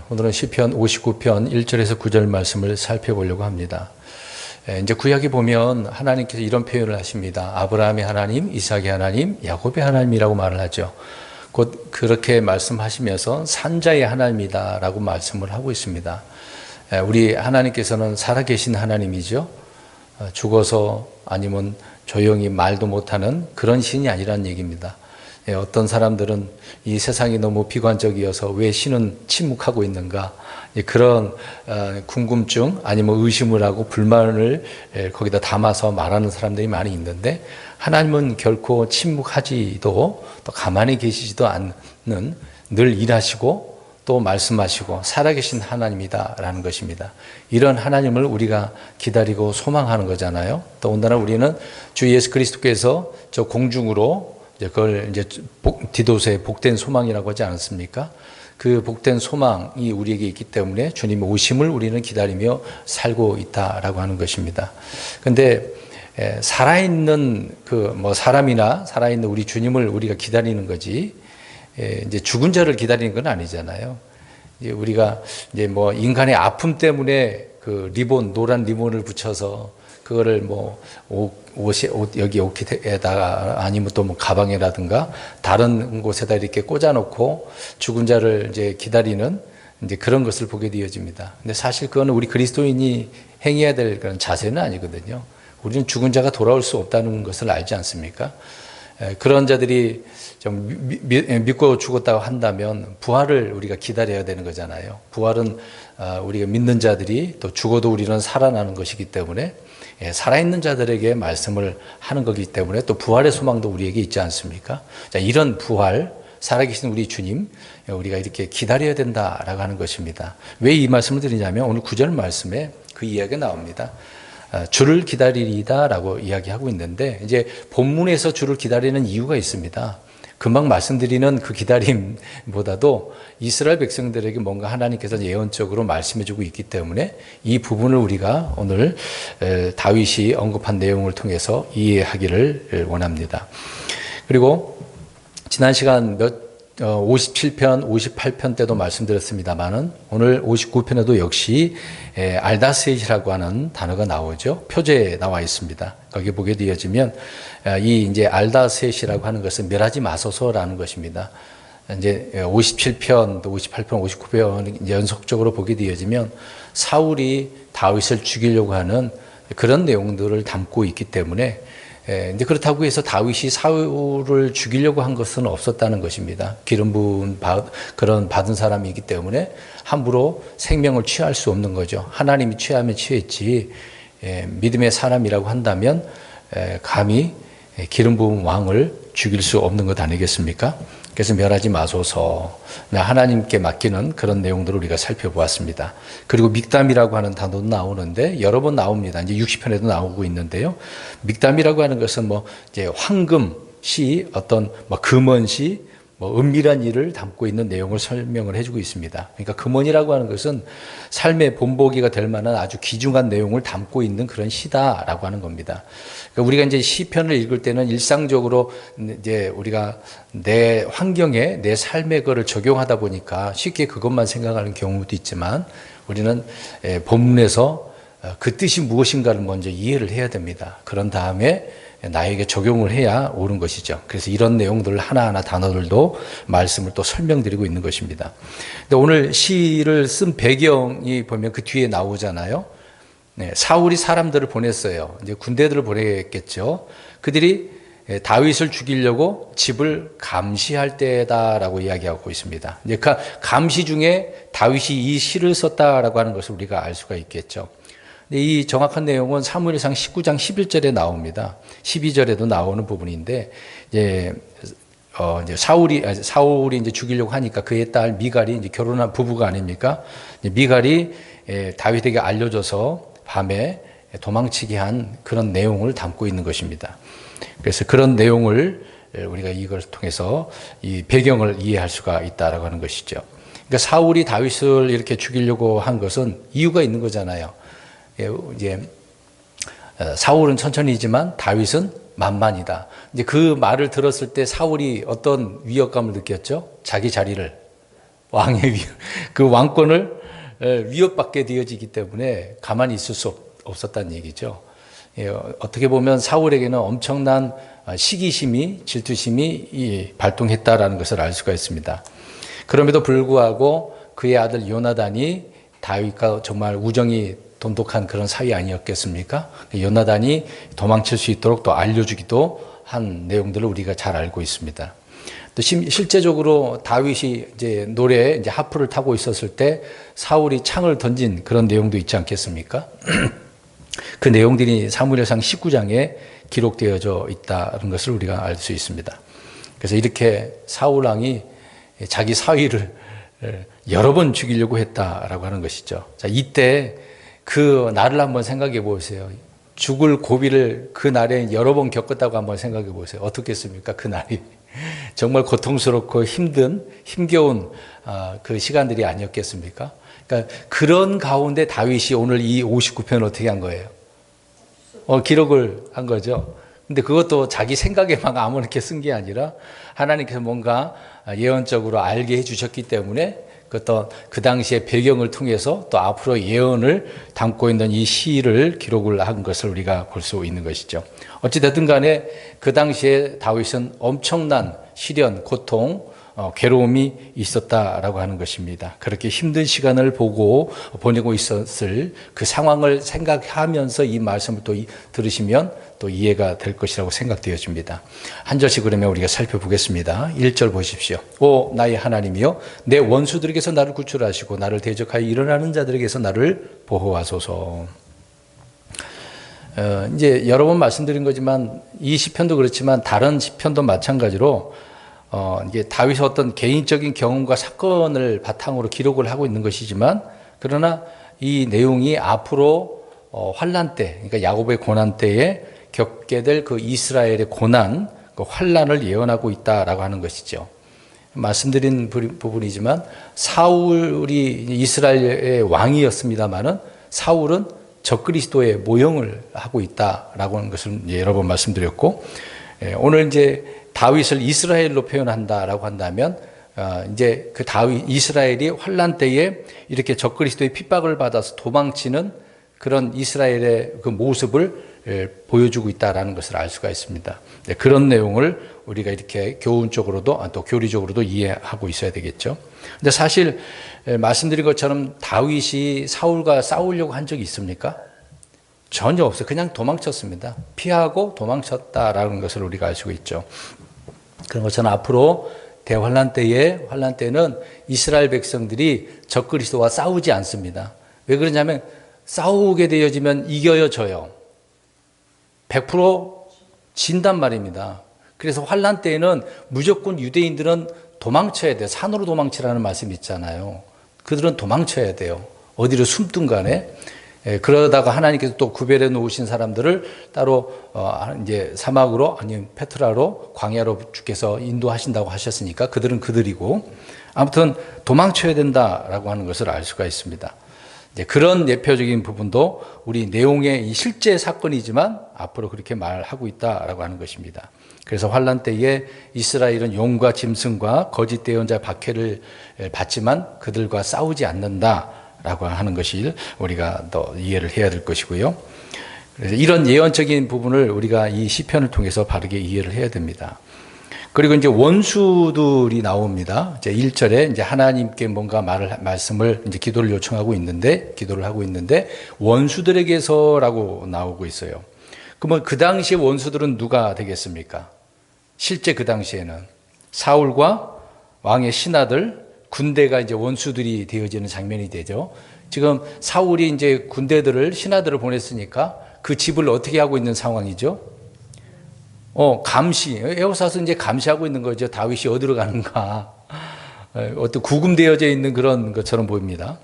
오늘은 시편 59편 1절에서 9절 말씀을 살펴보려고 합니다. 이제 구약에 보면 하나님께서 이런 표현을 하십니다. 아브라함의 하나님, 이삭의 하나님, 야곱의 하나님이라고 말을 하죠. 곧 그렇게 말씀하시면서 산자의 하나님이다라고 말씀을 하고 있습니다. 우리 하나님께서는 살아계신 하나님이죠. 죽어서 아니면 조용히 말도 못하는 그런 신이 아니라는 얘기입니다. 어떤 사람들은 이 세상이 너무 비관적이어서 왜 신은 침묵하고 있는가, 그런 궁금증 아니면 의심을 하고 불만을 거기다 담아서 말하는 사람들이 많이 있는데, 하나님은 결코 침묵하지도 또 가만히 계시지도 않는, 늘 일하시고 또 말씀하시고 살아계신 하나님이다라는 것입니다. 이런 하나님을 우리가 기다리고 소망하는 거잖아요. 더군다나 우리는 주 예수 그리스도께서 저 공중으로 그걸 이제 디도서의 복된 소망이라고 하지 않았습니까? 그 복된 소망이 우리에게 있기 때문에 주님의 오심을 우리는 기다리며 살고 있다라고 하는 것입니다. 그런데 살아있는 사람이나 살아있는 우리 주님을 우리가 기다리는 거지, 이제 죽은 자를 기다리는 건 아니잖아요. 이제 우리가 이제 인간의 아픔 때문에 그 노란 리본을 붙여서 그거를 여기 옷에다가 아니면 또 가방에라든가 다른 곳에다 이렇게 꽂아놓고 죽은 자를 이제 기다리는 이제 그런 것을 보게 되어집니다. 근데 사실 그거는 우리 그리스도인이 행해야 될 그런 자세는 아니거든요. 우리는 죽은 자가 돌아올 수 없다는 것을 알지 않습니까? 그런 자들이 좀 믿고 죽었다고 한다면 부활을 우리가 기다려야 되는 거잖아요. 부활은 우리가 믿는 자들이 또 죽어도 우리는 살아나는 것이기 때문에, 살아있는 자들에게 말씀을 하는 거기 때문에 또 부활의 소망도 우리에게 있지 않습니까? 자, 이런 부활, 살아계신 우리 주님, 우리가 이렇게 기다려야 된다라고 하는 것입니다. 왜 이 말씀을 드리냐면 오늘 9절 말씀에 그 이야기가 나옵니다. 주를 기다리리다라고 이야기하고 있는데, 이제 본문에서 주를 기다리는 이유가 있습니다. 금방 말씀드리는 그 기다림보다도 이스라엘 백성들에게 뭔가 하나님께서 예언적으로 말씀해주고 있기 때문에 이 부분을 우리가 오늘 다윗이 언급한 내용을 통해서 이해하기를 원합니다. 그리고 지난 시간 57편, 58편 때도 말씀드렸습니다만은 오늘 59편에도 역시 알다셋이라고 하는 단어가 나오죠. 표제에 나와 있습니다. 거기 보게 되어지면 이 이제 알다셋이라고 하는 것은 멸하지 마소서라는 것입니다. 이제 57편, 58편, 59편 연속적으로 보게 되어지면 사울이 다윗을 죽이려고 하는 그런 내용들을 담고 있기 때문에, 이제 그렇다고 해서 다윗이 사울을 죽이려고 한 것은 없었다는 것입니다. 기름 부은 그런 받은 사람이기 때문에 함부로 생명을 취할 수 없는 거죠. 하나님이 취하면 취했지, 믿음의 사람이라고 한다면 감히 기름 부은 왕을 죽일 수 없는 것 아니겠습니까? 그래서 멸하지 마소서, 하나님께 맡기는 그런 내용들을 우리가 살펴보았습니다. 그리고 믹담이라고 하는 단어도 나오는데 여러 번 나옵니다. 이제 60편에도 나오고 있는데요. 믹담이라고 하는 것은 이제 황금시, 어떤 금원시, 은밀한 일을 담고 있는 내용을 설명을 해주고 있습니다. 그러니까 금원이라고 하는 것은 삶의 본보기가 될 만한 아주 귀중한 내용을 담고 있는 그런 시다라고 하는 겁니다. 그러니까 우리가 이제 시편을 읽을 때는 일상적으로 이제 우리가 내 환경에 내 삶의 거를 적용하다 보니까 쉽게 그것만 생각하는 경우도 있지만, 우리는 본문에서 그 뜻이 무엇인가를 먼저 이해를 해야 됩니다. 그런 다음에 나에게 적용을 해야 옳은 것이죠. 그래서 이런 내용들 하나하나 단어들도 말씀을 또 설명드리고 있는 것입니다. 근데 오늘 시를 쓴 배경이 보면 그 뒤에 나오잖아요. 사울이 사람들을 보냈어요. 이제 군대들을 보냈겠죠. 그들이 다윗을 죽이려고 집을 감시할 때다라고 이야기하고 있습니다. 이제 그 감시 중에 다윗이 이 시를 썼다라고 하는 것을 우리가 알 수가 있겠죠. 근데 이 정확한 내용은 사무엘상 19장 11절에 나옵니다. 12절에도 나오는 부분인데, 이제 사울이 이제 죽이려고 하니까 그의 딸 미갈이 이제 결혼한 부부가 아닙니까? 미갈이 다윗에게 알려줘서 밤에 도망치게 한 그런 내용을 담고 있는 것입니다. 그래서 그런 내용을 우리가 이걸 통해서 이 배경을 이해할 수가 있다라고 하는 것이죠. 그러니까 사울이 다윗을 이렇게 죽이려고 한 것은 이유가 있는 거잖아요. 이제 사울은 천천히지만 다윗은 만만이다. 이제 그 말을 들었을 때 사울이 어떤 위협감을 느꼈죠? 자기 자리를 그 왕권을 위협받게 되어지기 때문에 가만히 있을 수 없었다는 얘기죠. 예, 어떻게 보면 사울에게는 엄청난 시기심이, 질투심이 발동했다라는 것을 알 수가 있습니다. 그럼에도 불구하고 그의 아들 요나단이 다윗과 정말 우정이 돈독한 그런 사이 아니었겠습니까? 요나단이 도망칠 수 있도록 또 알려주기도 한 내용들을 우리가 잘 알고 있습니다. 또 실제적으로 다윗이 이제 노래 이제 하프를 타고 있었을 때 사울이 창을 던진 그런 내용도 있지 않겠습니까? 그 내용들이 사무엘상 19장에 기록되어져 있다는 것을 우리가 알 수 있습니다. 그래서 이렇게 사울 왕이 자기 사위를 여러 번 죽이려고 했다라고 하는 것이죠. 자, 이때 그 날을 한번 생각해 보세요. 죽을 고비를 그 날에 여러 번 겪었다고 한번 생각해 보세요. 어떻겠습니까? 그 날이 정말 고통스럽고 힘겨운 그 시간들이 아니었겠습니까? 그러니까 그런 가운데 다윗이 오늘 이 59편을 어떻게 한 거예요? 기록을 한 거죠. 근데 그것도 자기 생각에 막 아무렇게 쓴 게 아니라 하나님께서 뭔가 예언적으로 알게 해주셨기 때문에 그 당시의 배경을 통해서 또 앞으로 예언을 담고 있는 이 시를 기록을 한 것을 우리가 볼 수 있는 것이죠. 어찌됐든 간에 그 당시에 다윗은 엄청난 시련, 고통, 괴로움이 있었다라고 하는 것입니다. 그렇게 힘든 시간을 보내고 있었을 그 상황을 생각하면서 이 말씀을 또 들으시면 또 이해가 될 것이라고 생각되어집니다. 한 절씩 그러면 우리가 살펴보겠습니다. 1절 보십시오. 오 나의 하나님이여 내 원수들에게서 나를 구출하시고 나를 대적하여 일어나는 자들에게서 나를 보호하소서. 이제 여러 번 말씀드린 거지만 이 시편도 그렇지만 다른 시편도 마찬가지로 이게 다윗의 어떤 개인적인 경험과 사건을 바탕으로 기록을 하고 있는 것이지만 그러나 이 내용이 앞으로 환난 때, 그러니까 야곱의 고난 때에 겪게 될 그 이스라엘의 고난, 그 환난을 예언하고 있다라고 하는 것이죠. 말씀드린 부분이지만 사울이 이스라엘의 왕이었습니다만은 사울은 적그리스도의 모형을 하고 있다라고 하는 것을 여러 번 말씀드렸고 오늘 이제 다윗을 이스라엘로 표현한다라고 한다면 이제 그 이스라엘이 환난 때에 이렇게 적그리스도의 핍박을 받아서 도망치는 그런 이스라엘의 그 모습을 보여주고 있다라는 것을 알 수가 있습니다. 그런 내용을 우리가 이렇게 교훈적으로도 또 교리적으로도 이해하고 있어야 되겠죠. 근데 사실 말씀드린 것처럼 다윗이 사울과 싸우려고 한 적이 있습니까? 전혀 없어요. 그냥 도망쳤습니다. 피하고 도망쳤다라는 것을 우리가 알 수 있죠. 그런 것처럼 앞으로 대환란 때는 이스라엘 백성들이 적그리스도와 싸우지 않습니다. 왜 그러냐면 싸우게 되어지면 이겨요, 져요. 100% 진단 말입니다. 그래서 환란 때에는 무조건 유대인들은 도망쳐야 돼요. 산으로 도망치라는 말씀이 있잖아요. 그들은 도망쳐야 돼요. 어디로 숨든 간에. 그러다가 하나님께서 또 구별해 놓으신 사람들을 따로 이제 사막으로 아니면 페트라로 광야로 주께서 인도하신다고 하셨으니까 그들은 그들이고 아무튼 도망쳐야 된다라고 하는 것을 알 수가 있습니다. 그런 예표적인 부분도 우리 내용의 실제 사건이지만 앞으로 그렇게 말하고 있다라고 하는 것입니다. 그래서 환란 때에 이스라엘은 용과 짐승과 거짓 대언자 박해를 받지만 그들과 싸우지 않는다라고 하는 것을 우리가 더 이해를 해야 될 것이고요. 그래서 이런 예언적인 부분을 우리가 이 시편을 통해서 바르게 이해를 해야 됩니다. 그리고 이제 원수들이 나옵니다. 이제 1절에 이제 하나님께 뭔가 말씀을 이제 기도를 하고 있는데 원수들에게서라고 나오고 있어요. 그러면 그 당시에 원수들은 누가 되겠습니까? 실제 그 당시에는 사울과 왕의 신하들, 군대가 이제 원수들이 되어지는 장면이 되죠. 지금 사울이 이제 신하들을 보냈으니까 그 집을 어떻게 하고 있는 상황이죠? 감시, 에호사는 이제 감시하고 있는 거죠. 다윗이 어디로 가는가. 어떤 구금되어져 있는 그런 것처럼 보입니다.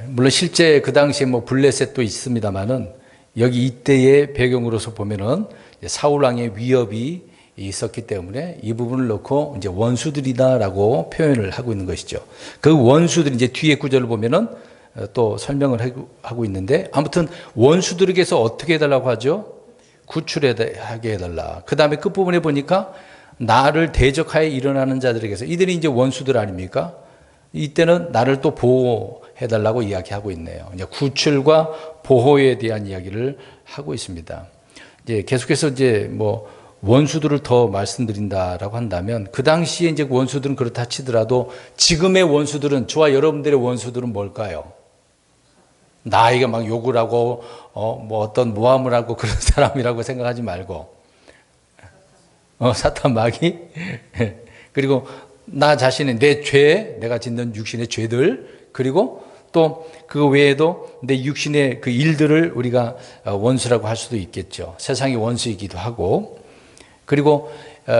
물론 실제 그 당시에 블레셋도 있습니다만은 여기 이때의 배경으로서 보면은 사울왕의 위협이 있었기 때문에 이 부분을 놓고 이제 원수들이다라고 표현을 하고 있는 것이죠. 그 원수들이 이제 뒤에 구절을 보면은 또 설명을 하고 있는데 아무튼 원수들에게서 어떻게 해달라고 하죠? 구출하게 해달라. 그 다음에 끝부분에 보니까 나를 대적하여 일어나는 자들에게서, 이들이 이제 원수들 아닙니까? 이때는 나를 또 보호해달라고 이야기하고 있네요. 이제 구출과 보호에 대한 이야기를 하고 있습니다. 이제 계속해서 이제 뭐 원수들을 더 말씀드린다라고 한다면, 그 당시에 이제 원수들은 그렇다 치더라도 지금의 원수들은, 저와 여러분들의 원수들은 뭘까요? 나에게 막 욕을 하고 뭐 어떤 모함을 하고 그런 사람이라고 생각하지 말고, 사탄 마귀 그리고 나 자신의 내 죄, 내가 짓는 육신의 죄들, 그리고 또 그 외에도 내 육신의 그 일들을 우리가 원수라고 할 수도 있겠죠. 세상이 원수이기도 하고, 그리고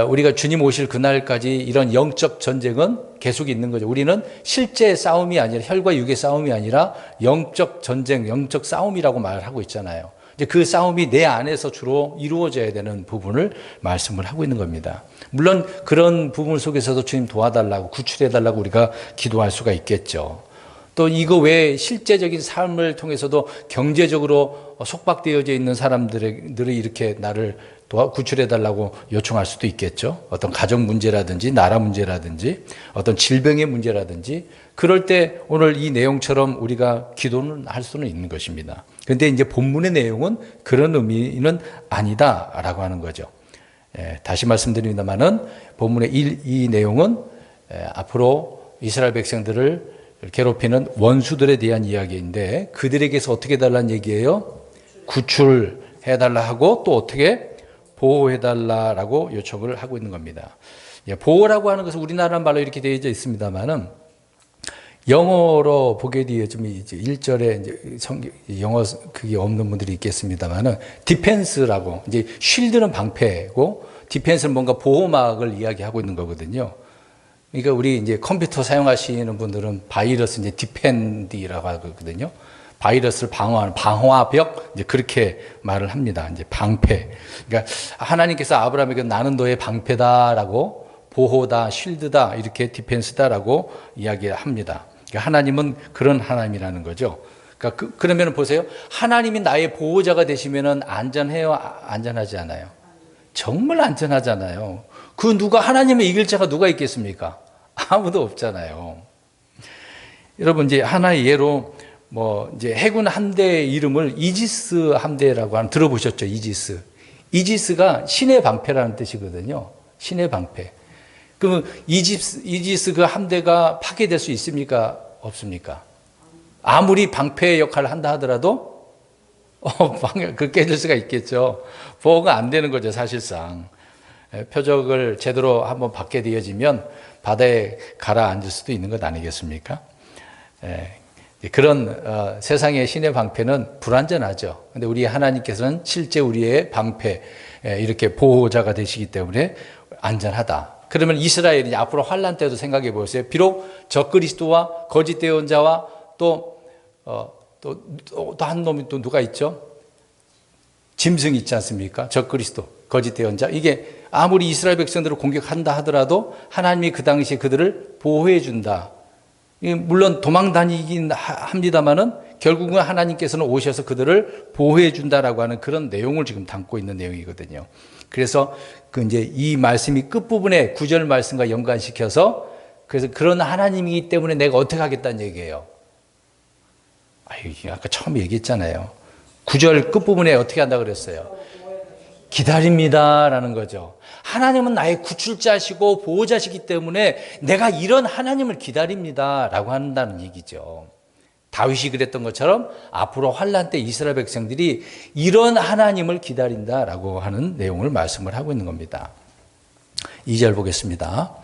우리가 주님 오실 그날까지 이런 영적 전쟁은 계속 있는 거죠. 우리는 실제 싸움이 아니라, 혈과 육의 싸움이 아니라 영적 전쟁, 영적 싸움이라고 말하고 있잖아요. 이제 그 싸움이 내 안에서 주로 이루어져야 되는 부분을 말씀을 하고 있는 겁니다. 물론 그런 부분 속에서도 주님 도와달라고, 구출해달라고 우리가 기도할 수가 있겠죠. 또 이거 외에 실제적인 삶을 통해서도 경제적으로 속박되어져 있는 사람들이 이렇게 나를 구출해달라고 요청할 수도 있겠죠. 어떤 가정 문제라든지 나라 문제라든지 어떤 질병의 문제라든지, 그럴 때 오늘 이 내용처럼 우리가 기도는 할 수는 있는 것입니다. 그런데 이제 본문의 내용은 그런 의미는 아니다라고 하는 거죠. 다시 말씀드립니다만은 본문의 이 내용은 앞으로 이스라엘 백성들을 괴롭히는 원수들에 대한 이야기인데, 그들에게서 어떻게 해달라는 얘기예요? 구출해달라 하고, 또 어떻게 보호해달라고 요청을 하고 있는 겁니다. 보호라고 하는 것은 우리나라 말로 이렇게 되어져 있습니다만은, 영어로 보게 되어지면 이제 1절에 이제 영어 그게 없는 분들이 있겠습니다만은, 디펜스라고, 이제 쉴드는 방패고 디펜스는 뭔가 보호막을 이야기하고 있는 거거든요. 그러니까 우리 이제 컴퓨터 사용하시는 분들은 바이러스 이제 디펜디라고 하거든요. 바이러스를 방어하는 방화벽, 이제 그렇게 말을 합니다. 이제 방패. 그러니까 하나님께서 아브라함에게 나는 너의 방패다라고, 보호다, 쉴드다, 이렇게 디펜스다라고 이야기합니다. 그러니까 하나님은 그런 하나님이라는 거죠. 그러니까 그러면 보세요. 하나님이 나의 보호자가 되시면은 안전해요? 안전하지 않아요? 정말 안전하잖아요. 그 누가, 하나님을 이길 자가 누가 있겠습니까? 아무도 없잖아요. 여러분, 이제 하나의 예로 뭐 이제 해군 함대의 이름을 이지스 함대라고 하는, 들어보셨죠? 이지스. 이지스가 신의 방패라는 뜻이거든요. 신의 방패. 그러면 이지스 그 함대가 파괴될 수 있습니까? 없습니까? 아무리 방패 역할을 한다 하더라도 그 깨질 수가 있겠죠. 보호가 안 되는 거죠, 사실상. 표적을 제대로 한번 받게 되어지면 바다에 가라앉을 수도 있는 것 아니겠습니까? 그런 세상의 신의 방패는 불완전하죠. 근데 우리 하나님께서는 실제 우리의 방패, 이렇게 보호자가 되시기 때문에 안전하다. 그러면 이스라엘이 앞으로 환란 때도 생각해 보세요. 비록 적그리스도와 거짓 대언자와 또 한 놈이 또 누가 있죠? 짐승이 있지 않습니까? 적그리스도, 거짓 대언자. 이게 아무리 이스라엘 백성들을 공격한다 하더라도 하나님이 그 당시에 그들을 보호해 준다. 물론 도망 다니긴 합니다만은 결국은 하나님께서는 오셔서 그들을 보호해 준다라고 하는 그런 내용을 지금 담고 있는 내용이거든요. 그래서 그 이제 이 말씀이 끝부분에 9절 말씀과 연관시켜서, 그래서 그런 하나님이기 때문에 내가 어떻게 하겠다는 얘기예요. 아까 처음에 얘기했잖아요. 9절 끝부분에 어떻게 한다고 그랬어요? 기다립니다라는 거죠. 하나님은 나의 구출자시고 보호자시기 때문에 내가 이런 하나님을 기다립니다라고 한다는 얘기죠. 다윗이 그랬던 것처럼 앞으로 환란 때 이스라엘 백성들이 이런 하나님을 기다린다라고 하는 내용을 말씀을 하고 있는 겁니다. 2절 보겠습니다.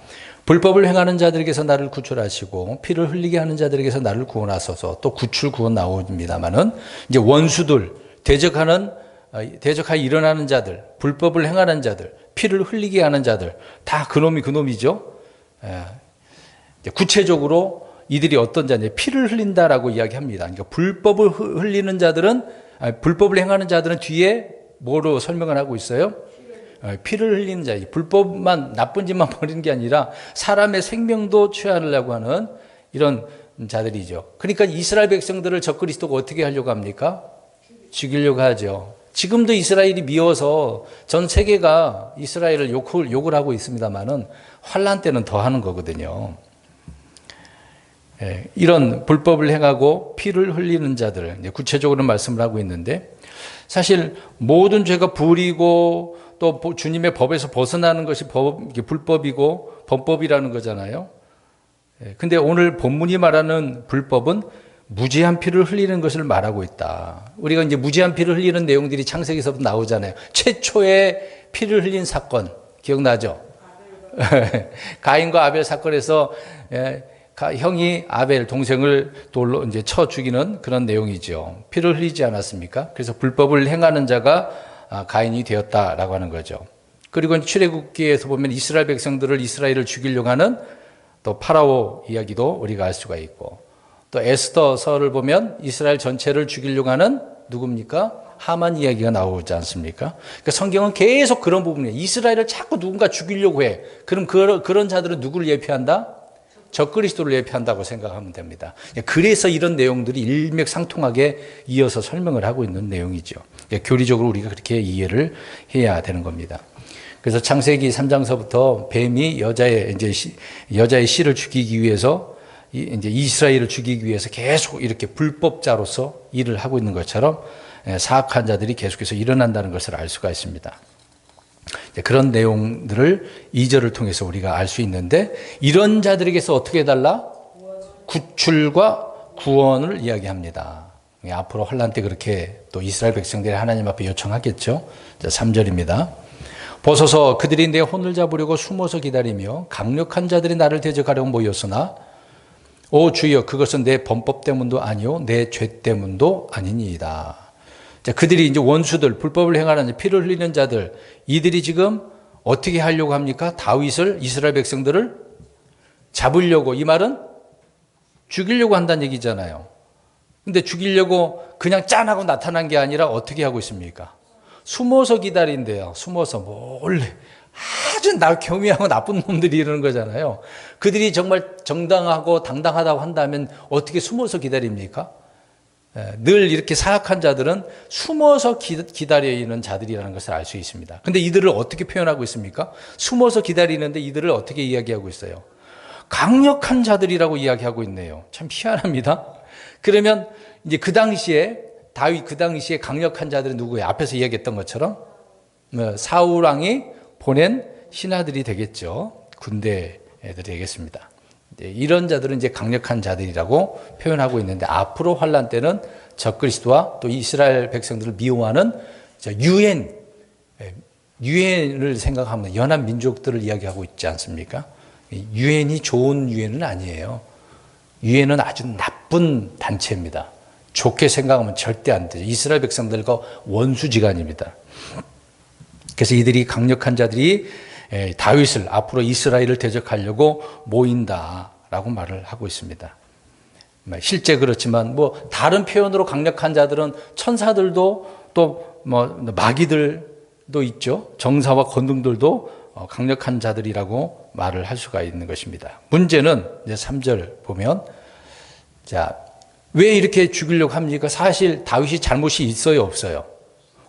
불법을 행하는 자들에게서 나를 구출하시고 피를 흘리게 하는 자들에게서 나를 구원하소서. 또 구출 구원 나옵니다만은 이제 원수들, 대적하여 일어나는 자들, 불법을 행하는 자들, 피를 흘리게 하는 자들, 다 그놈이죠. 구체적으로 이들이 어떤 자냐, 피를 흘린다라고 이야기합니다. 그러니까 불법을 흘리는 자들은, 불법을 행하는 자들은 뒤에 뭐로 설명을 하고 있어요? 피를 흘리는 자, 불법만, 나쁜 짓만 버리는 게 아니라 사람의 생명도 취하려고 하는 이런 자들이죠. 그러니까 이스라엘 백성들을 적그리스도가 어떻게 하려고 합니까? 죽이려고 하죠. 지금도 이스라엘이 미워서 전 세계가 이스라엘을 욕을 하고 있습니다만은 환란 때는 더 하는 거거든요. 이런 불법을 행하고 피를 흘리는 자들, 구체적으로 말씀을 하고 있는데, 사실 모든 죄가 불이고 또 주님의 법에서 벗어나는 것이 불법이고 범법이라는 거잖아요. 근데 오늘 본문이 말하는 불법은 무지한 피를 흘리는 것을 말하고 있다. 우리가 이제 무지한 피를 흘리는 내용들이 창세기서부터 나오잖아요. 최초의 피를 흘린 사건 기억나죠? 가인과 아벨 사건에서 형이 아벨 동생을 돌로 이제 쳐 죽이는 그런 내용이죠. 피를 흘리지 않았습니까? 그래서 불법을 행하는 자가 가인이 되었다라고 하는 거죠. 그리고 출애굽기에서 보면 이스라엘 백성들을 이스라엘을 죽이려고 하는 또 파라오 이야기도 우리가 알 수가 있고, 또 에스더서를 보면 이스라엘 전체를 죽이려고 하는 누굽니까? 하만 이야기가 나오지 않습니까? 그러니까 성경은 계속 그런 부분이에요. 이스라엘을 자꾸 누군가 죽이려고 해. 그럼 그런 자들은 누구를 예표한다? 적그리스도를 예표한다고 생각하면 됩니다. 그래서 이런 내용들이 일맥상통하게 이어서 설명을 하고 있는 내용이죠. 교리적으로 우리가 그렇게 이해를 해야 되는 겁니다. 그래서 창세기 3장서부터 뱀이 여자의 씨를 죽이기 위해서 이제 이스라엘을 죽이기 위해서 계속 이렇게 불법자로서 일을 하고 있는 것처럼 사악한 자들이 계속해서 일어난다는 것을 알 수가 있습니다. 그런 내용들을 2절을 통해서 우리가 알 수 있는데, 이런 자들에게서 어떻게 해달라? 구출과 구원을 이야기합니다. 앞으로 환란 때 그렇게 또 이스라엘 백성들이 하나님 앞에 요청하겠죠. 3절입니다. 벗어서 그들이 내 혼을 잡으려고 숨어서 기다리며 강력한 자들이 나를 대적하려고 모였으나 오 주여 그것은 내 범법 때문도 아니요 내 죄 때문도 아니니이다. 자, 그들이 이제 원수들, 불법을 행하는 피를 흘리는 자들, 이들이 지금 어떻게 하려고 합니까? 다윗을, 이스라엘 백성들을 잡으려고, 이 말은 죽이려고 한다는 얘기잖아요. 근데 죽이려고 그냥 짠하고 나타난 게 아니라 어떻게 하고 있습니까? 숨어서 기다린대요. 숨어서 몰래. 아주 교미하고 나쁜 놈들이 이러는 거잖아요. 그들이 정말 정당하고 당당하다고 한다면 어떻게 숨어서 기다립니까? 늘 이렇게 사악한 자들은 숨어서 기다리는 자들이라는 것을 알 수 있습니다. 근데 이들을 어떻게 표현하고 있습니까? 숨어서 기다리는데 이들을 어떻게 이야기하고 있어요? 강력한 자들이라고 이야기하고 있네요. 참 희한합니다. 그러면 이제 다윗 그 당시에 강력한 자들은 누구예요? 앞에서 이야기했던 것처럼 사울 왕이 보낸 신하들이 되겠죠. 군대 애들이 되겠습니다. 이런 자들은 이제 강력한 자들이라고 표현하고 있는데, 앞으로 환란 때는 적그리스도와 또 이스라엘 백성들을 미워하는 유엔을 생각하면 연합 민족들을 이야기하고 있지 않습니까? 유엔이 좋은 유엔은 아니에요. 유엔은 아주 나쁜 단체입니다. 좋게 생각하면 절대 안 되죠. 이스라엘 백성들과 원수지간입니다. 그래서 이들이 강력한 자들이 다윗을 앞으로 이스라엘을 대적하려고 모인다라고 말을 하고 있습니다. 실제 그렇지만 다른 표현으로 강력한 자들은 천사들도 또 마귀들도 있죠. 정사와 권능들도 강력한 자들이라고 말을 할 수가 있는 것입니다. 문제는 이제 3절 보면, 자, 왜 이렇게 죽이려고 합니까? 사실 다윗이 잘못이 있어요, 없어요?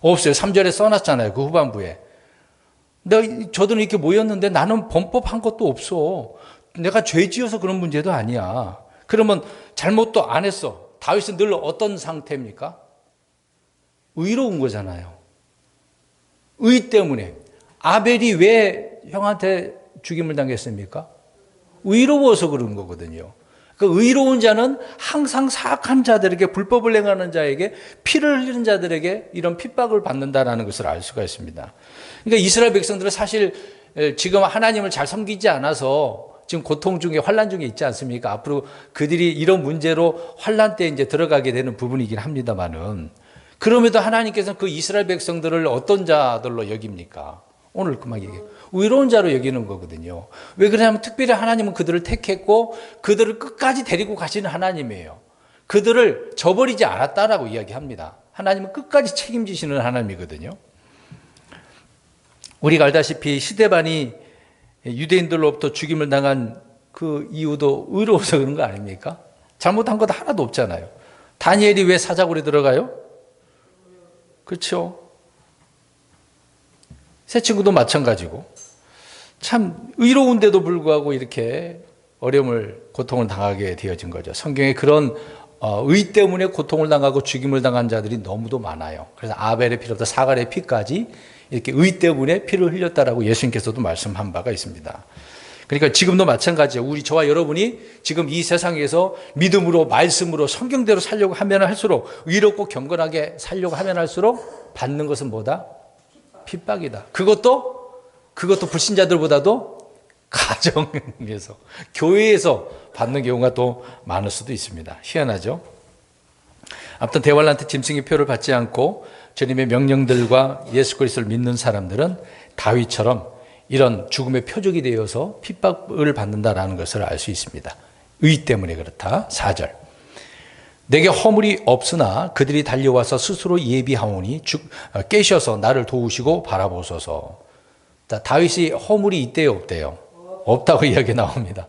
없어요. 3절에 써놨잖아요. 그 후반부에. 저들은 이렇게 모였는데 나는 범법한 것도 없어. 내가 죄 지어서 그런 문제도 아니야. 그러면 잘못도 안 했어. 다윗은 늘 어떤 상태입니까? 의로운 거잖아요. 의 때문에. 아벨이 왜 형한테 죽임을 당했습니까? 의로워서 그런 거거든요. 그 의로운 자는 항상 사악한 자들에게, 불법을 행하는 자에게, 피를 흘리는 자들에게 이런 핍박을 받는다는 것을 알 수가 있습니다. 그러니까 이스라엘 백성들은 사실 지금 하나님을 잘 섬기지 않아서 지금 고통 중에, 환란 중에 있지 않습니까? 앞으로 그들이 이런 문제로 환란 때 이제 들어가게 되는 부분이긴 합니다만은, 그럼에도 하나님께서는 그 이스라엘 백성들을 어떤 자들로 여깁니까? 오늘 그만 얘기해요. 의로운 자로 여기는 거거든요. 왜 그러냐면 특별히 하나님은 그들을 택했고 그들을 끝까지 데리고 가시는 하나님이에요. 그들을 저버리지 않았다라고 이야기합니다. 하나님은 끝까지 책임지시는 하나님이거든요. 우리가 알다시피 시데반이 유대인들로부터 죽임을 당한 그 이유도 의로워서 그런 거 아닙니까? 잘못한 것 하나도 없잖아요. 다니엘이 왜 사자굴에 들어가요? 그렇죠. 새 친구도 마찬가지고 참 의로운데도 불구하고 이렇게 고통을 당하게 되어진 거죠. 성경에 그런 의 때문에 고통을 당하고 죽임을 당한 자들이 너무도 많아요. 그래서 아벨의 피로부터 사갈의 피까지 이렇게 의 때문에 피를 흘렸다라고 예수님께서도 말씀한 바가 있습니다. 그러니까 지금도 마찬가지예요. 저와 여러분이 지금 이 세상에서 믿음으로 말씀으로 성경대로 살려고 하면 할수록, 의롭고 경건하게 살려고 하면 할수록 받는 것은 뭐다? 핍박이다. 그것도 불신자들보다도 가정에서, 교회에서 받는 경우가 또 많을 수도 있습니다. 희한하죠? 아무튼 대환란때 짐승의 표를 받지 않고 주님의 명령들과 예수 그리스도를 믿는 사람들은 다윗처럼 이런 죽음의 표적이 되어서 핍박을 받는다라는 것을 알 수 있습니다. 의 때문에 그렇다. 4절. 내게 허물이 없으나 그들이 달려와서 스스로 예비하오니 깨셔서 나를 도우시고 바라보소서. 다윗이 허물이 있대요, 없대요? 없다고 이야기 나옵니다.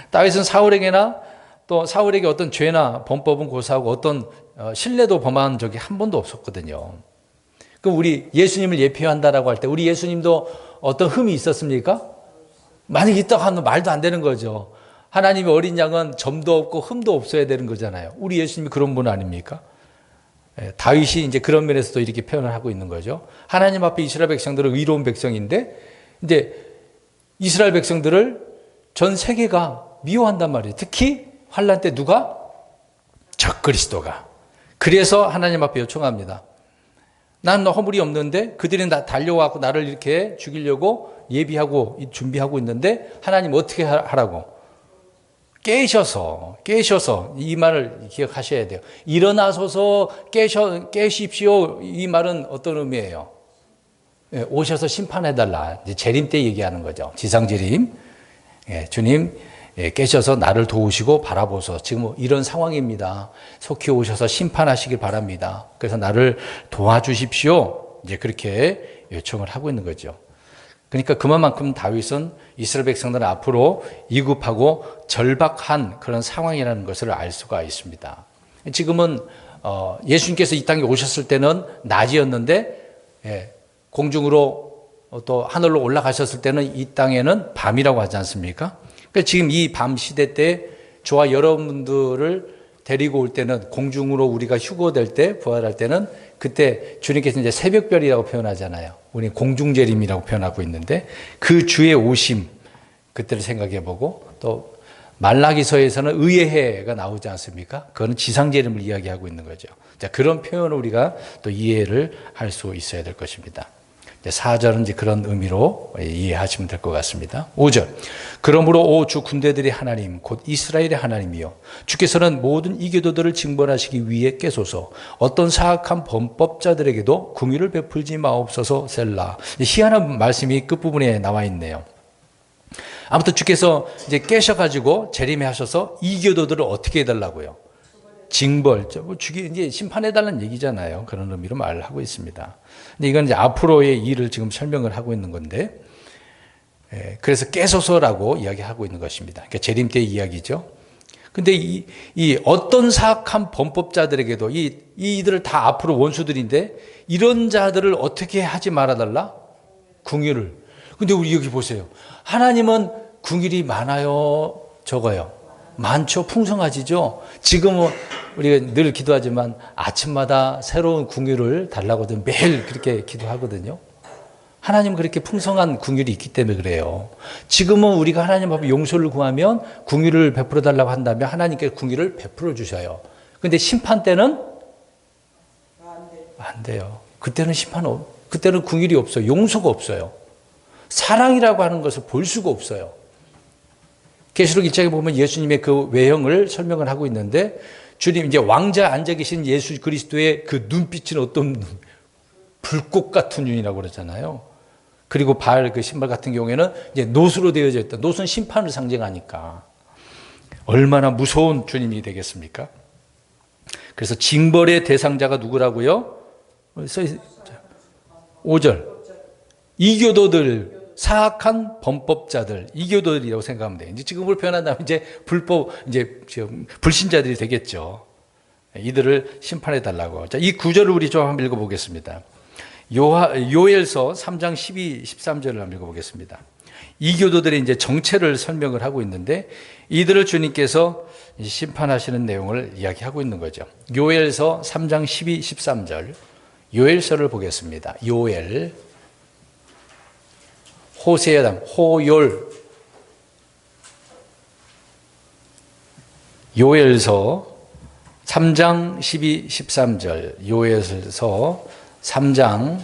다윗은 사울에게나 또 사울에게 어떤 죄나 범법은 고사하고 어떤 신뢰도 범한 적이 한 번도 없었거든요. 그럼 우리 예수님을 예표한다라고 할 때 우리 예수님도 어떤 흠이 있었습니까? 만약 있다고 하면 말도 안 되는 거죠. 하나님의 어린 양은 점도 없고 흠도 없어야 되는 거잖아요. 우리 예수님이 그런 분 아닙니까? 다윗이 이제 그런 면에서도 이렇게 표현을 하고 있는 거죠. 하나님 앞에 이스라엘 백성들은 의로운 백성인데 이제 이스라엘 백성들을 전 세계가 미워한단 말이에요. 특히 환난 때 누가? 적그리스도가. 그래서 하나님 앞에 요청합니다. 난 허물이 없는데 그들이 달려와서 나를 이렇게 죽이려고 예비하고 준비하고 있는데 하나님 어떻게 하라고? 깨셔서 이 말을 기억하셔야 돼요. 일어나소서 깨십시오. 이 말은 어떤 의미예요? 오셔서 심판해달라. 이제 재림 때 얘기하는 거죠. 지상재림. 주님 깨셔서 나를 도우시고 바라보소서. 지금 이런 상황입니다. 속히 오셔서 심판하시길 바랍니다. 그래서 나를 도와주십시오. 이제 그렇게 요청을 하고 있는 거죠. 그러니까 그만큼 다윗은 이스라엘 백성들은 앞으로 위급하고 절박한 그런 상황이라는 것을 알 수가 있습니다. 지금은 예수님께서 이 땅에 오셨을 때는 낮이었는데 공중으로 또 하늘로 올라가셨을 때는 이 땅에는 밤이라고 하지 않습니까? 그러니까 지금 이 밤 시대 때 저와 여러분들을 데리고 올 때는 공중으로 우리가 휴거될 때 부활할 때는 그때 주님께서 이제 새벽별이라고 표현하잖아요. 우리 공중재림이라고 표현하고 있는데 그 주의 오심 그때를 생각해 보고 또 말라기서에서는 의의 해가 나오지 않습니까? 그거는 지상재림을 이야기하고 있는 거죠. 자, 그런 표현을 우리가 또 이해를 할 수 있어야 될 것입니다. 4절은 이제 그런 의미로 이해하시면 될 것 같습니다. 5절. 그러므로 오 주 군대들의 하나님 곧 이스라엘의 하나님이여 주께서는 모든 이교도들을 징벌하시기 위해 깨소서 어떤 사악한 범법자들에게도 긍휼을 베풀지 마옵소서 셀라. 희한한 말씀이 끝부분에 나와 있네요. 아무튼 주께서 이제 깨셔가지고 재림하셔서 이교도들을 어떻게 해달라고요? 징벌, 이제 심판해달라는 얘기잖아요. 그런 의미로 말을 하고 있습니다. 근데 이건 이제 앞으로의 일을 지금 설명을 하고 있는 건데, 그래서 깨소서라고 이야기하고 있는 것입니다. 그러니까 재림 때 이야기죠. 근데 이 어떤 사악한 범법자들에게도 이들을 다 앞으로 원수들인데, 이런 자들을 어떻게 하지 말아달라? 긍휼을. 근데 우리 여기 보세요. 하나님은 긍휼이 많아요? 적어요? 많죠. 풍성하시죠. 지금은 우리가 늘 기도하지만 아침마다 새로운 긍휼을 달라고든 매일 그렇게 기도하거든요. 하나님은 그렇게 풍성한 긍휼이 있기 때문에 그래요. 지금은 우리가 하나님 앞에 용서를 구하면 긍휼을 베풀어 달라고 한다면 하나님께 긍휼을 베풀어 주셔요. 그런데 심판 때는 안 돼요. 그때는 그때는 긍휼이 없어요. 용서가 없어요. 사랑이라고 하는 것을 볼 수가 없어요. 계시록 1장에 보면 예수님의 그 외형을 설명을 하고 있는데 주님 이제 왕자 앉아 계신 예수 그리스도의 그 눈빛은 어떤 불꽃 같은 눈이라고 그러잖아요. 그리고 그 신발 같은 경우에는 이제 노수로 되어져 있다. 노수는 심판을 상징하니까 얼마나 무서운 주님이 되겠습니까? 그래서 징벌의 대상자가 누구라고요? 5절. 이교도들 사악한 범법자들, 이교도들이라고 생각하면 돼요. 이제 지금을 표현한다면 이제 불신자들이 되겠죠. 이들을 심판해 달라고. 자, 이 구절을 우리 좀 한번 읽어보겠습니다. 요엘서 3장 12, 13절을 한번 읽어보겠습니다. 이교도들의 이제 정체를 설명을 하고 있는데 이들을 주님께서 심판하시는 내용을 이야기하고 있는 거죠. 요엘서 3장 12, 13절 요엘서를 보겠습니다. 요엘, 호세아당, 호열, 요엘서 3장 12, 13절 요엘서 3장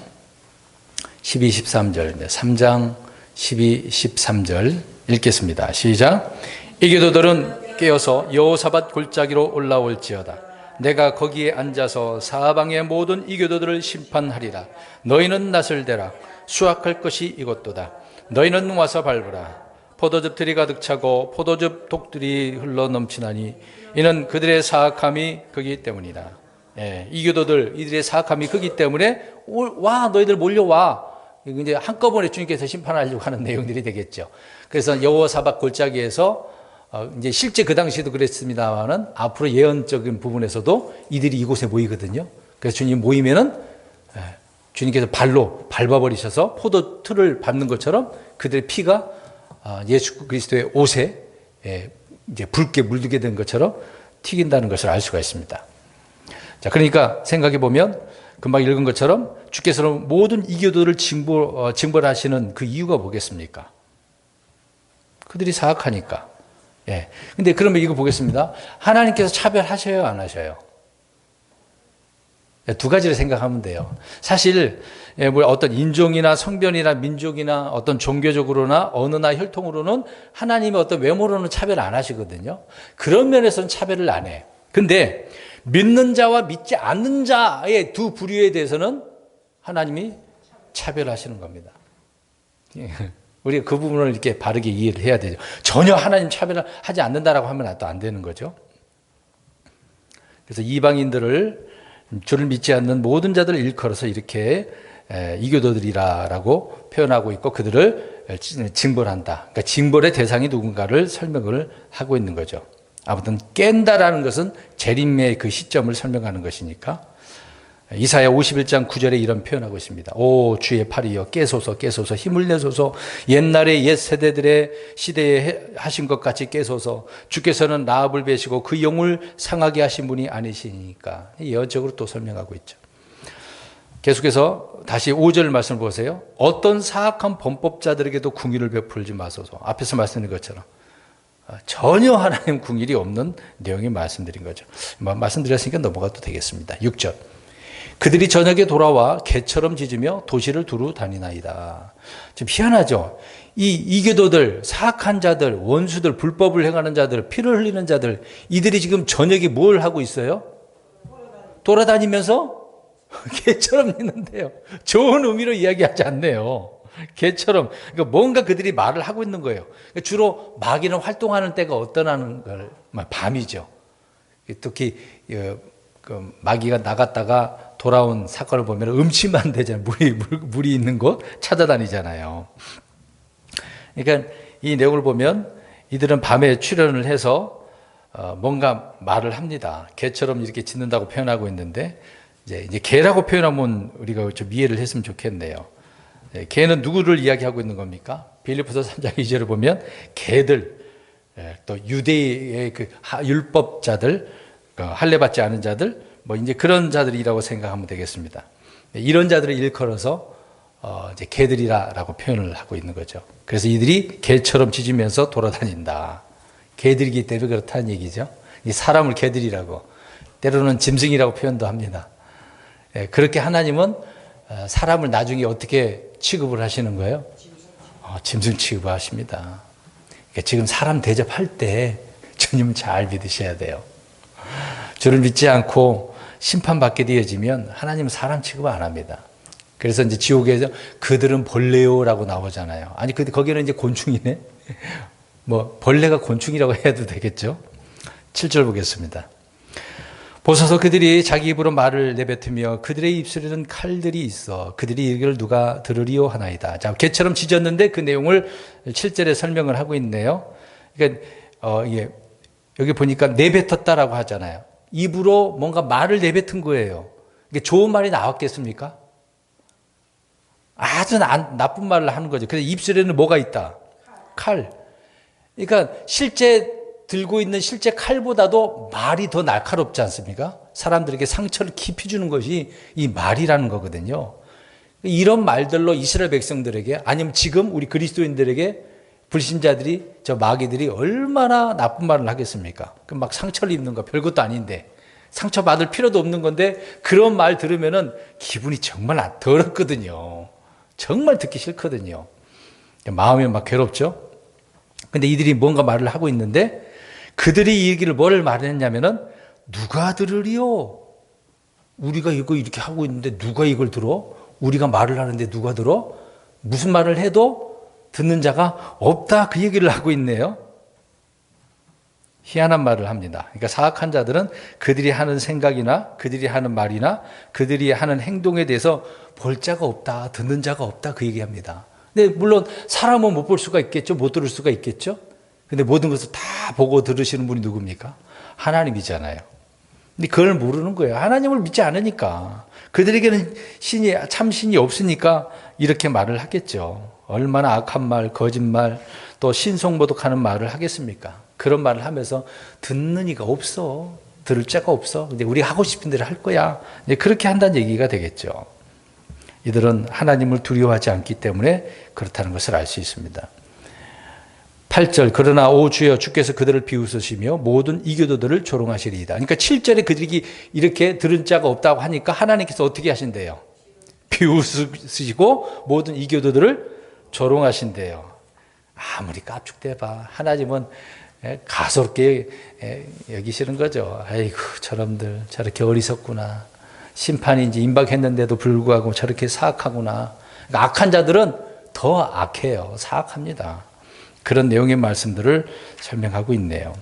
12, 13절 3장 12, 13절 읽겠습니다. 시작. 이교도들은 깨어서 여호사밧 골짜기로 올라올지어다. 내가 거기에 앉아서 사방의 모든 이교도들을 심판하리라. 너희는 낯을 대라. 수확할 것이 이곳도다. 너희는 와서 밟으라. 포도즙 들이 가득 차고 포도즙 독들이 흘러 넘치나니 이는 그들의 사악함이 거기 때문이다. 이교도들 이들의 사악함이 거기 때문에 와 너희들 몰려와. 이제 한꺼번에 주님께서 심판하려고 하는 내용들이 되겠죠. 그래서 여호사밧 골짜기에서 이제 실제 그 당시에도 그랬습니다만은 앞으로 예언적인 부분에서도 이들이 이곳에 모이거든요. 그래서 주님 모이면은 주님께서 발로 밟아버리셔서 포도 틀을 밟는 것처럼 그들의 피가 예수 그리스도의 옷에 이제 붉게 물들게 된 것처럼 튀긴다는 것을 알 수가 있습니다. 자, 그러니까 생각해 보면 금방 읽은 것처럼 주께서는 모든 이교도를 징벌하시는 그 이유가 뭐겠습니까? 그들이 사악하니까. 근데 그러면 이거 보겠습니다. 하나님께서 차별하셔요, 안 하셔요? 두 가지를 생각하면 돼요. 사실 뭐 어떤 인종이나 성별이나 민족이나 어떤 종교적으로나 언어나 혈통으로는 하나님의 어떤 외모로는 차별 안 하시거든요. 그런 면에서는 차별을 안 해요. 근데 믿는 자와 믿지 않는 자의 두 부류에 대해서는 하나님이 차별하시는 겁니다. 우리가 그 부분을 이렇게 바르게 이해를 해야 되죠. 전혀 하나님 차별을 하지 않는다라고 하면 또 안 되는 거죠. 그래서 이방인들을 주를 믿지 않는 모든 자들을 일컬어서 이렇게 이교도들이라고 표현하고 있고 그들을 징벌한다. 그러니까 징벌의 대상이 누군가를 설명을 하고 있는 거죠. 아무튼 깬다라는 것은 재림의 그 시점을 설명하는 것이니까 이사야 51장 9절에 이런 표현하고 있습니다. 오 주의 팔이여 깨소서 깨소서 힘을 내소서 옛날의 옛 세대들의 시대에 하신 것 같이 깨소서 주께서는 라합을 베시고 그 영을 상하게 하신 분이 아니시니까 예언적으로 또 설명하고 있죠. 계속해서 다시 5절 말씀을 보세요. 어떤 사악한 범법자들에게도 궁의를 베풀지 마소서. 앞에서 말씀드린 것처럼 전혀 하나님 궁일이 없는 내용이 말씀드린 거죠. 말씀드렸으니까 넘어가도 되겠습니다. 6절. 그들이 저녁에 돌아와 개처럼 짖으며 도시를 두루 다니나이다. 좀 희한하죠. 이 이교도들, 사악한 자들, 원수들, 불법을 행하는 자들, 피를 흘리는 자들, 이들이 지금 저녁에 뭘 하고 있어요? 돌아다니면서 개처럼 있는데요. 좋은 의미로 이야기하지 않네요. 개처럼. 그러니까 뭔가 그들이 말을 하고 있는 거예요. 주로 마귀는 활동하는 때가 어떠냐는 걸, 밤이죠. 특히 마귀가 나갔다가 돌아온 사건을 보면 음침한 데잖아요. 물이 있는 곳 찾아다니잖아요. 그러니까 이 내용을 보면 이들은 밤에 출현을 해서 뭔가 말을 합니다. 개처럼 이렇게 짖는다고 표현하고 있는데 이제 개라고 표현하면 우리가 좀 이해를 했으면 좋겠네요. 개는 누구를 이야기하고 있는 겁니까? 빌립보서 3장 2절을 보면 개들, 또 유대의 그 율법자들, 할례받지 않은 자들, 뭐 이제 그런 자들이라고 생각하면 되겠습니다. 이런 자들을 일컬어서 이제 개들이라고 표현을 하고 있는 거죠. 그래서 이들이 개처럼 짖으면서 돌아다닌다. 개들이기 때문에 그렇다는 얘기죠. 이 사람을 개들이라고, 때로는 짐승이라고 표현도 합니다. 그렇게 하나님은 사람을 나중에 어떻게 취급을 하시는 거예요? 짐승 취급을 하십니다. 그러니까 지금 사람 대접할 때 주님 잘 믿으셔야 돼요. 주를 믿지 않고 심판받게 되어지면 하나님은 사람 취급 안 합니다. 그래서 이제 지옥에서 그들은 벌레요라고 나오잖아요. 아니, 거기는 이제 곤충이네? 뭐, 벌레가 곤충이라고 해도 되겠죠? 7절 보겠습니다. 보소서 그들이 자기 입으로 말을 내뱉으며 그들의 입술에는 칼들이 있어 그들이 이를 누가 들으리요 하나이다. 자, 개처럼 짖었는데 그 내용을 7절에 설명을 하고 있네요. 그러니까 이게 여기 보니까 내뱉었다라고 하잖아요. 입으로 뭔가 말을 내뱉은 거예요. 이게 좋은 말이 나왔겠습니까? 아주 나쁜 말을 하는 거죠. 그래서 입술에는 뭐가 있다? 칼. 그러니까 실제 들고 있는 실제 칼보다도 말이 더 날카롭지 않습니까? 사람들에게 상처를 깊이 주는 것이 이 말이라는 거거든요. 이런 말들로 이스라엘 백성들에게 아니면 지금 우리 그리스도인들에게 불신자들이 저 마귀들이 얼마나 나쁜 말을 하겠습니까? 막 상처를 입는 거 별것도 아닌데 상처받을 필요도 없는 건데 그런 말 들으면은 기분이 정말 더럽거든요. 정말 듣기 싫거든요. 마음이 막 괴롭죠. 근데 이들이 뭔가 말을 하고 있는데 그들이 이 얘기를 뭐를 말했냐면은 누가 들으리요? 우리가 이거 이렇게 하고 있는데 누가 이걸 들어? 우리가 말을 하는데 누가 들어? 무슨 말을 해도 듣는 자가 없다 그 얘기를 하고 있네요. 희한한 말을 합니다. 그러니까 사악한 자들은 그들이 하는 생각이나 그들이 하는 말이나 그들이 하는 행동에 대해서 볼 자가 없다, 듣는 자가 없다 그 얘기합니다. 근데 물론 사람은 못 볼 수가 있겠죠. 못 들을 수가 있겠죠. 근데 모든 것을 다 보고 들으시는 분이 누굽니까? 하나님이잖아요. 근데 그걸 모르는 거예요. 하나님을 믿지 않으니까. 그들에게는 참신이 없으니까 이렇게 말을 하겠죠. 얼마나 악한 말, 거짓말, 또 신송모독하는 말을 하겠습니까? 그런 말을 하면서 듣는 이가 없어. 들을 자가 없어. 근데 우리가 하고 싶은 대로 할 거야. 이제 그렇게 한다는 얘기가 되겠죠. 이들은 하나님을 두려워하지 않기 때문에 그렇다는 것을 알 수 있습니다. 8절 그러나 오 주여 주께서 그들을 비웃으시며 모든 이교도들을 조롱하시리이다. 그러니까 7절에 그들이 이렇게 들은 자가 없다고 하니까 하나님께서 어떻게 하신대요? 비웃으시고 모든 이교도들을 조롱하신대요. 아무리 깝죽대봐 하나님은 가소롭게 여기시는 거죠. 아이고 저놈들 저렇게 어리석구나. 심판이 이제 임박했는데도 불구하고 저렇게 사악하구나. 그러니까 악한 자들은 더 악해요. 사악합니다. 그런 내용의 말씀들을 설명하고 있네요.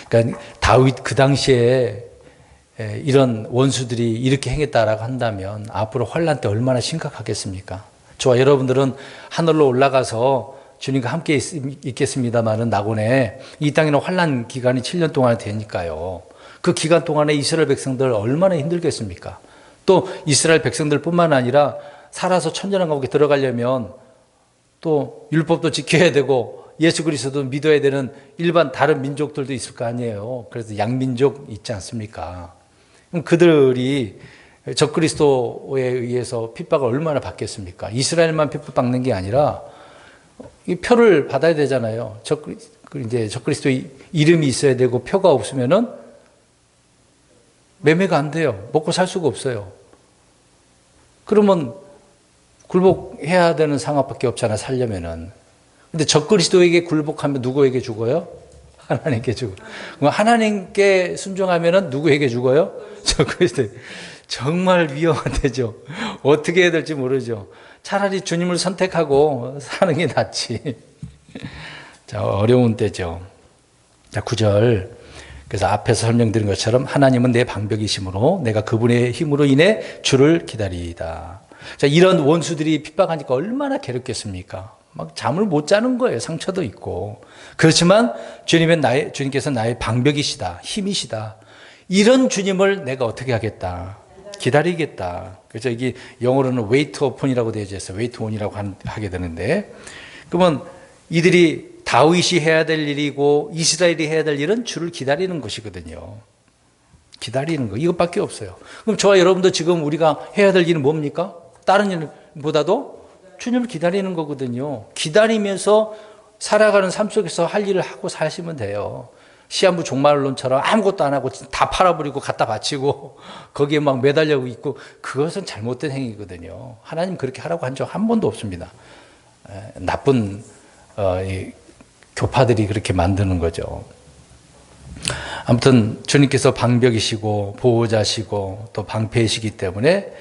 그러니까 다윗 그 당시에 이런 원수들이 이렇게 행했다라고 한다면 앞으로 환난 때 얼마나 심각하겠습니까? 저와 여러분들은 하늘로 올라가서 주님과 함께 있겠습니다마는 낙원에 이 땅에는 환난 기간이 7년 동안 되니까요. 그 기간 동안에 이스라엘 백성들 얼마나 힘들겠습니까? 또 이스라엘 백성들뿐만 아니라 살아서 천년왕국에 들어가려면 또 율법도 지켜야 되고 예수 그리스도도 믿어야 되는 일반 다른 민족들도 있을 거 아니에요. 그래서 양민족 있지 않습니까? 그럼 그들이 적그리스도에 의해서 핍박을 얼마나 받겠습니까? 이스라엘만 핍박받는 게 아니라 이 표를 받아야 되잖아요. 이제 적그리스도 이름이 있어야 되고 표가 없으면은 매매가 안 돼요. 먹고 살 수가 없어요. 그러면 굴복해야 되는 상황밖에 없잖아, 살려면은. 근데 적그리스도에게 굴복하면 누구에게 죽어요? 하나님께 죽어요. 그럼 하나님께 순종하면은 누구에게 죽어요? 적그리스도. 정말 위험한 데죠. 어떻게 해야 될지 모르죠. 차라리 주님을 선택하고 사는 게 낫지. 자, 어려운 때죠. 자, 9절. 그래서 앞에서 설명드린 것처럼 하나님은 내 방벽이심으로 내가 그분의 힘으로 인해 주를 기다리이다. 자, 이런 원수들이 핍박하니까 얼마나 괴롭겠습니까? 막 잠을 못 자는 거예요. 상처도 있고. 그렇지만 주님께서 나의 방벽이시다. 힘이시다. 이런 주님을 내가 어떻게 하겠다? 기다리겠다. 그래서 이게 영어로는 wait upon이라고 되어 있어요. wait on이라고 하게 되는데, 그러면 이들이 다윗이 해야 될 일이고 이스라엘이 해야 될 일은 주를 기다리는 것이거든요. 기다리는 거 이것밖에 없어요. 그럼 저와 여러분도 지금 우리가 해야 될 일은 뭡니까? 다른 일보다도 주님을 기다리는 거거든요. 기다리면서 살아가는 삶 속에서 할 일을 하고 사시면 돼요. 시한부 종말론처럼 아무것도 안 하고 다 팔아버리고 갖다 바치고 거기에 막 매달려 있고 그것은 잘못된 행위거든요. 하나님 그렇게 하라고 한 적 한 번도 없습니다. 나쁜 교파들이 그렇게 만드는 거죠. 아무튼 주님께서 방벽이시고 보호자시고 또 방패이시기 때문에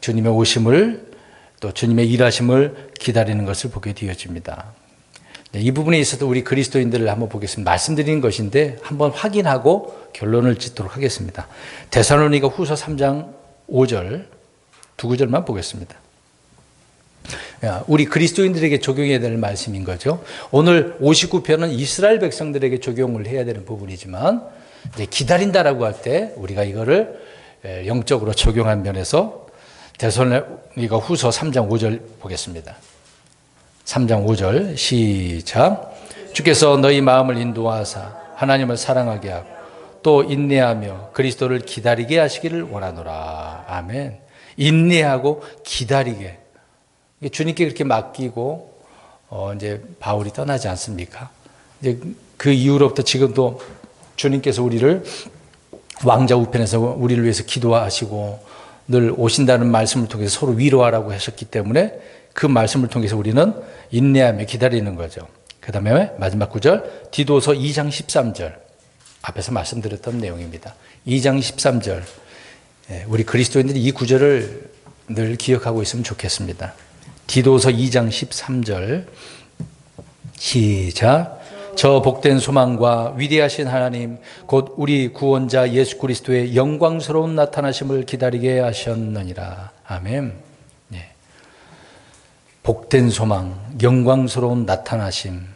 주님의 오심을 또 주님의 일하심을 기다리는 것을 보게 되어집니다. 이 부분에 있어서 우리 그리스도인들을 한번 보겠습니다. 말씀드리는 것인데 한번 확인하고 결론을 짓도록 하겠습니다. 데살로니가 후서 3장 5절 두 구절만 보겠습니다. 우리 그리스도인들에게 적용해야 될 말씀인 거죠. 오늘 59편은 이스라엘 백성들에게 적용을 해야 되는 부분이지만 이제 기다린다라고 할 때 우리가 이거를 영적으로 적용한 면에서 데살로니가 후서 3장 5절 보겠습니다. 3장 5절 시작. 주께서 너희 마음을 인도하사 하나님을 사랑하게 하고 또 인내하며 그리스도를 기다리게 하시기를 원하노라. 아멘. 인내하고 기다리게. 주님께 그렇게 맡기고 이제 바울이 떠나지 않습니까? 이제 그 이후로부터 지금도 주님께서 우리를 왕자 우편에서 우리를 위해서 기도하시고 늘 오신다는 말씀을 통해서 서로 위로하라고 하셨기 때문에 그 말씀을 통해서 우리는 인내하며 기다리는 거죠. 그 다음에 마지막 구절 디도서 2장 13절 앞에서 말씀드렸던 내용입니다. 2장 13절 우리 그리스도인들이 이 구절을 늘 기억하고 있으면 좋겠습니다. 디도서 2장 13절 시작. 저 복된 소망과 위대하신 하나님 곧 우리 구원자 예수 그리스도의 영광스러운 나타나심을 기다리게 하셨느니라. 아멘. 네. 복된 소망, 영광스러운 나타나심.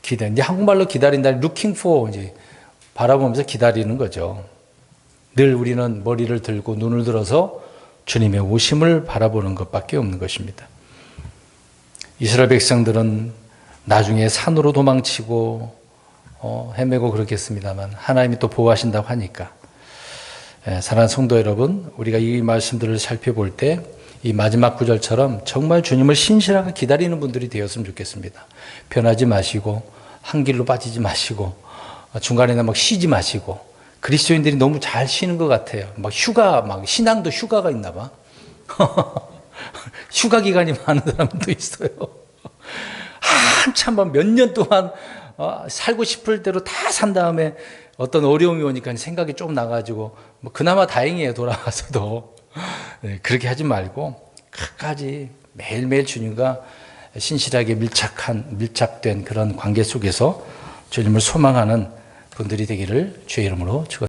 기대. 이제 한국말로 기다린다는 looking for 이제 바라보면서 기다리는 거죠. 늘 우리는 머리를 들고 눈을 들어서 주님의 오심을 바라보는 것밖에 없는 것입니다. 이스라엘 백성들은 나중에 산으로 도망치고 헤매고 그렇겠습니다만 하나님이 또 보호하신다고 하니까 사랑하는 성도 여러분, 우리가 이 말씀들을 살펴볼 때 이 마지막 구절처럼 정말 주님을 신실하게 기다리는 분들이 되었으면 좋겠습니다. 변하지 마시고 한 길로 빠지지 마시고 중간에 막 쉬지 마시고 그리스도인들이 너무 잘 쉬는 것 같아요. 막 신앙도 휴가가 있나 봐. 휴가 기간이 많은 사람도 있어요. 한참 몇 년 동안 살고 싶을 대로 다 산 다음에 어떤 어려움이 오니까 생각이 좀 나가지고 그나마 다행이에요. 돌아와서도. 네, 그렇게 하지 말고 끝까지 매일매일 주님과 신실하게 밀착된 그런 관계 속에서 주님을 소망하는 분들이 되기를 주의 이름으로 축원합니다.